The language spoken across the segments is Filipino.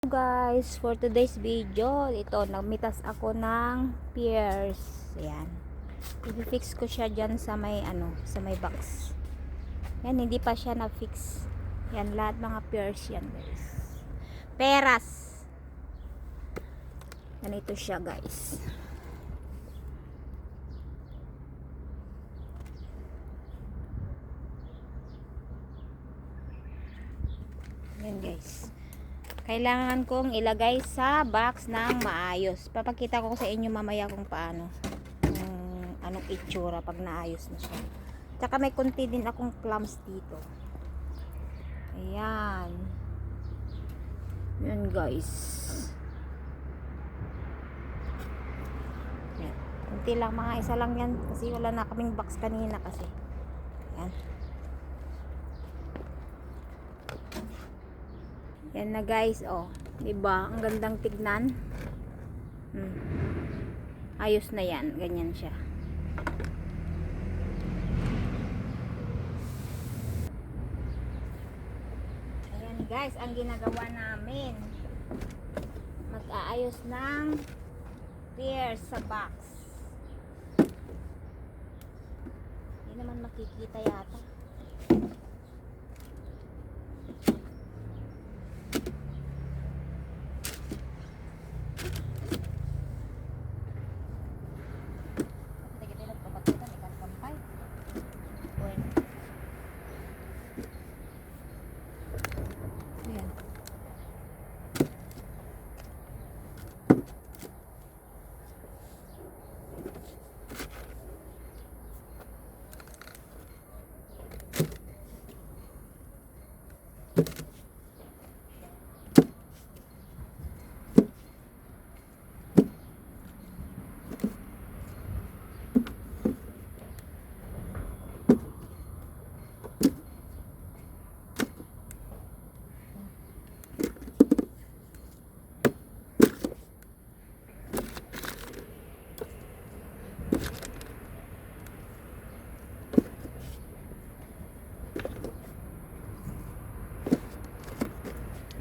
Guys, for today's video, ito, nagmitas ako ng pears. Ayan. I-fix ko siya dyan sa may, sa may box. Yan, hindi pa siya na-fix. Yan, lahat mga pears yan, guys. Peras. Ganito siya, guys. Yan, guys. Kailangan kong ilagay sa box ng maayos. Papakita ko sa inyo mamaya kung paano. Anong itsura pag naayos na siya. Tsaka may konti din akong plums dito. Ayan. Yan, guys. Yan. Konti lang, mga isa lang yan. Kasi wala na kaming box kanina kasi. Yan. Yan na, guys, oh. 'Di ba? Ang gandang tignan. Ayos na 'yan, ganyan siya. Ayan, guys, ang ginagawa namin. Mag-aayos ng pears sa box. Hindi naman makikita yata.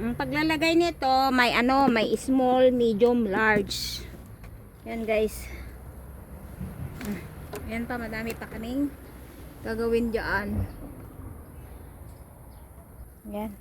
Ang paglalagay nito, may may small, medium, large. Yan, guys. Yan pa, madami pa kaming gagawin diyan. Yan.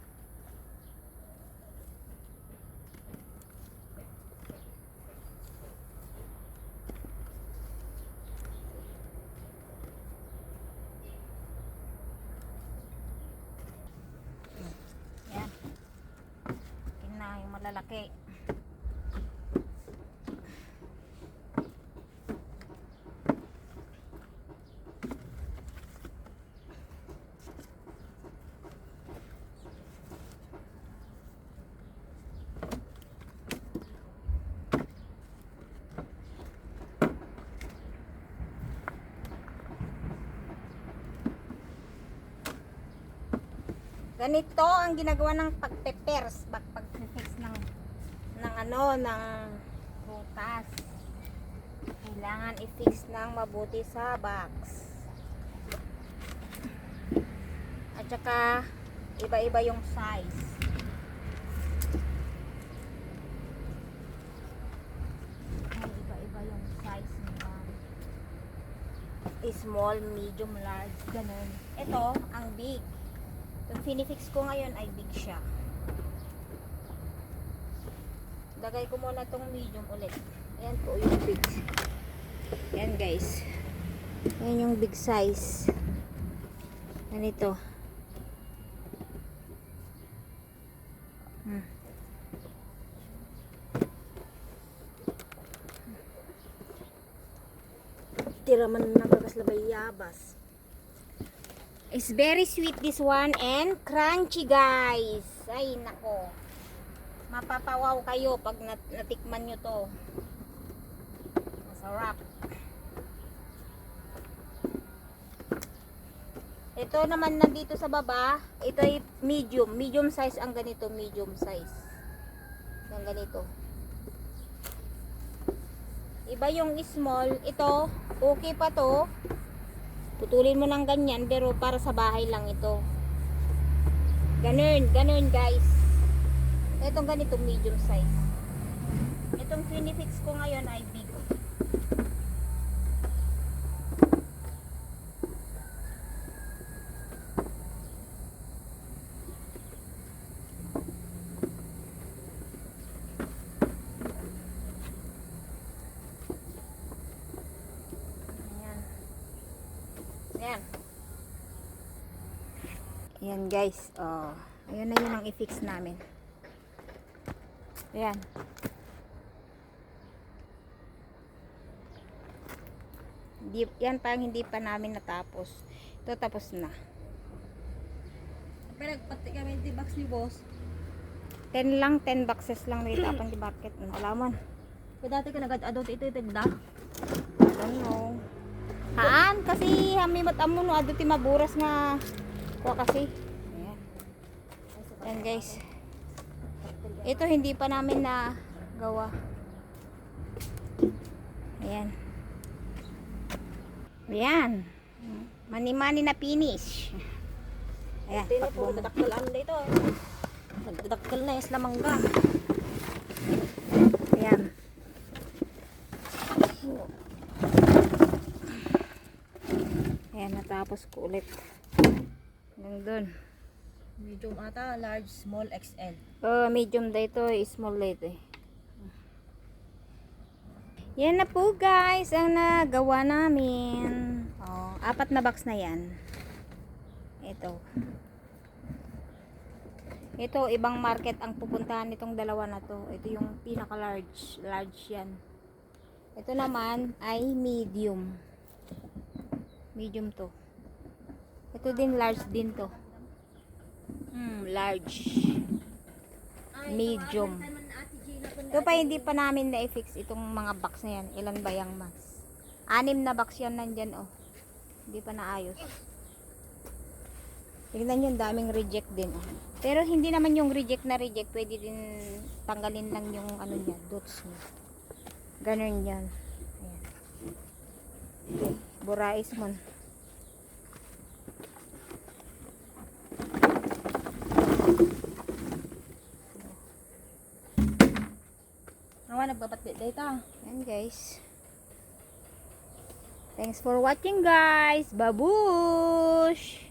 Malalaki. Ganito ang ginagawa ng pagpepers, pag-fix ng prutas. Kailangan i-fix ng mabuti sa box. At saka iba-iba yung size. Iba-iba yung size nila. Small, medium, large, ganun. Ito, ang big. Yung finifix ko ngayon ay big siya. Lagay ko muna tong medium ulit. Ayan po yung big. Ayan, guys. Ayan yung big size. Ganito. Tira man nagagaslabay yabas. It's very sweet, this one, and crunchy, guys. Ay, nako. Mapapawaw kayo pag natikman nyo to. Masarap. Ito naman nandito sa baba. Ito ay medium. Medium size ang ganito. Medium size. Ang ganito. Iba yung small. Ito, okay pa to. Putulin mo ng ganyan, pero para sa bahay lang ito. Ganun, guys. Itong ganitong medium size. Itong finifix ko ngayon ay big. Ayan. Ayan guys. Oh. Ayan na yun ang i-fix namin. Ayan. Yan pa hindi pa namin natapos. Ito tapos na. Pero pati kami di box ni boss. 10 lang, 10 boxes lang na itapan di market. Alaman. Kaya dati ka nagad-adult ito itigda. I don't know. Haan, kasi hami matamo no ado ti maburas nga kuha kasi. Ayan. Ayan guys. Ito hindi pa namin na gawa. Ayan. Ayan. Mani-mani na finish. Ayan. Hindi na po, dadakkel ano dito. Nagdadakkel na isla mangga. Ayan. Ayan, natapos ko ulit. Hanggang dun. Medium ata, large, small, XL. Medium dito, small dito. Yan na po guys, ang nagawa namin. Oh, 4 na box na yan. Ito. Ito, ibang market ang pupuntahan nitong dalawa na to. Ito yung pinaka large. Large yan. Ito naman ay medium. Medium to. Ito din large din to. Large. Medium. Ito pa hindi pa namin na-fix itong mga box na yan. Ilan ba yung box? 6 na box yan nandyan oh. Hindi pa naayos. Tignan nyo, daming reject din oh. Pero hindi naman yung reject na reject. Pwede din tanggalin lang yung ano niya, dots niya. Ganun yan. Ayan. Okay. Burais mon. Nawa, nagbabatbit data. Ayan guys. Thanks for watching guys. Babush!